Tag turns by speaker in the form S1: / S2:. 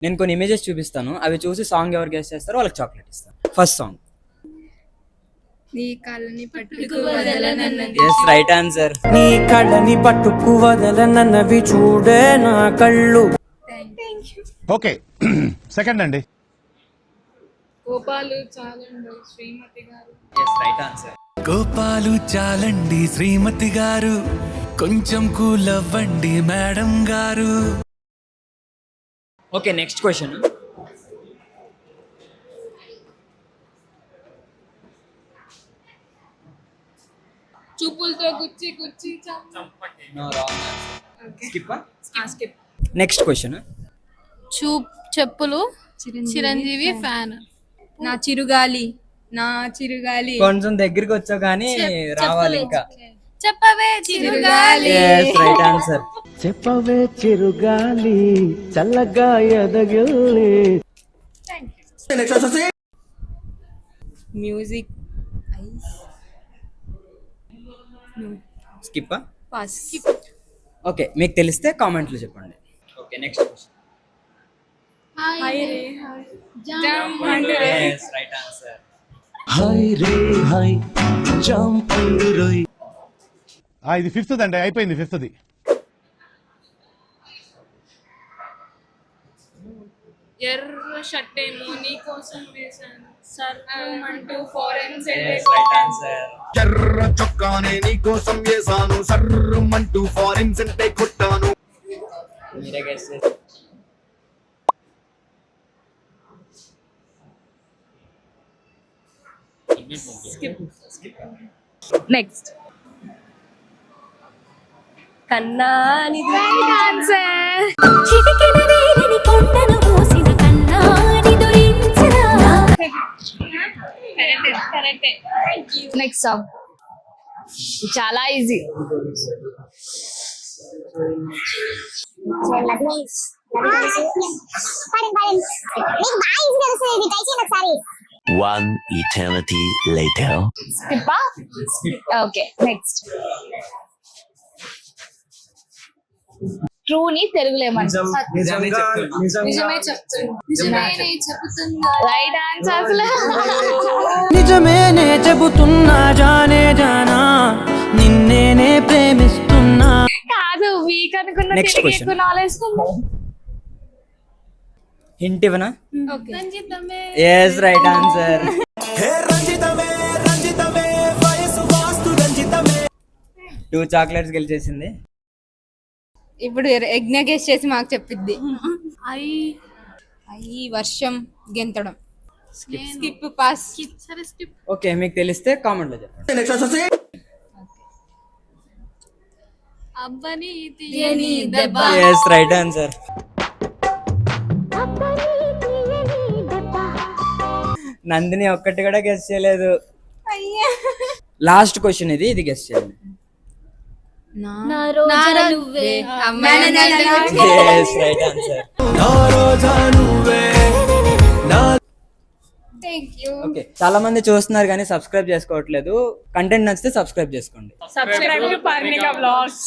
S1: నేను కొన్ని ఇమేజెస్ చూపిస్తాను, అవి చూసి సాంగ్ ఎవరు గెస్ చేస్తారో వాళ్ళకి చాక్లెట్ ఇస్తాను. First song.
S2: నీ కళ్ళని పట్టుకు వదలనన్నది.
S1: Yes, right answer.
S3: నీ కళ్ళని పట్టుకు వదలనన్నవి చూడే నా కళ్ళు.
S4: ఓకే సెకండ్ అండి.
S2: గోపాలు చాలండి శ్రీమతి గారు.
S1: Yes, right answer.
S5: గోపాలు చాలండి శ్రీమతి గారు, కొంచెం కూల్ అవ్వండి మేడం గారు.
S1: Okay, next question.
S2: చూపులతో గుచ్చి గుచ్చి
S1: no, wrong answer. Skip.
S2: Skip.
S1: Next question.
S6: చెప్పులు చిరంజీవి ఫ్యాన్.
S2: నా చిరుగాలి, నా చిరుగాలి.
S1: కొంచెం దగ్గరికి వచ్చావు కానీ రావాలి ఇంకా.
S6: చెప్పవే చిరుగాలి.
S1: Yes, right answer.
S3: చెప్పవే చిరుగాలి చల్లగా ఎదగిల్లి.
S2: మ్యూజిక్.
S1: స్కిప్.
S2: పాస్.
S1: ఓకే, మీకు తెలిస్తే కామెంట్లో చెప్పండి. Okay, next question. Yes, right answer.
S3: హై రే హై జంప్ అండ్ రోయ్.
S4: ఇది ఫిఫ్త్ అండి, అయిపోయింది ఫిఫ్త్ది.
S2: ఎర్ర షర్టేమో నీ కోసం వేశాను సర్రమంటూ ఫారెన్
S1: ఎస్, రైట్ ఆన్సర్.
S7: ఎర్ర చొక్కానే నీ కోసం వేసాను సర్రమంటూ ఫారిన్ సెంటే కొట్టాను.
S1: మీరే గెస్ చేసి.
S6: నెక్స్ట్ కన్నాని ఆన్సర్. నెక్స్ట్ సాంగ్ చాలా ఈజీ.
S8: One eternity later.
S6: స్కిప్పా? Okay, next. ట్రూని తెలుగులో ఏమంటారు?
S1: నిజమే చెప్తున్నా.
S2: నిజమే చెప్తున్నా.
S6: Right answer. అసలు
S3: నిజమేనే చెబుతున్నా జానే జానా నిన్నేనే ప్రేమిస్తున్నా.
S6: కాదు, వీక్ అనుకున్న
S1: Next
S6: తెలుగు
S1: question.
S6: ఎక్కువ నాలెడ్జ్.
S1: హింట్ ఇవ్వనా?
S2: Ranjithame.
S1: Yes, right answer. Two chocolates గెలిచేసింది.
S2: ఇప్పుడు యజ్ఞ గెస్ చేసి మాకు చెప్పిద్ది. అయి వర్షం గెంతడం. స్కిప్. పాస్.
S1: ఓకే, మీకు తెలిస్తే కామెంట్లో చెప్పండి.
S2: అబ్బని తీయని దెబ్బ.
S1: Yes, right answer. నందిని ఒక్కటి కూడా గెస్ చేయలేదు. లాస్ట్ క్వశ్చన్ ఇది గెస్ చేయండి.
S2: నువ్వే
S1: ఎస్, రైట్ ఆన్సర్. ఓకే, చాలా మంది చూస్తున్నారు కానీ సబ్స్క్రైబ్ చేసుకోవట్లేదు. కంటెంట్ నచ్చితే సబ్స్క్రైబ్ చేసుకోండి.
S2: Subscribe to Parnika blogs.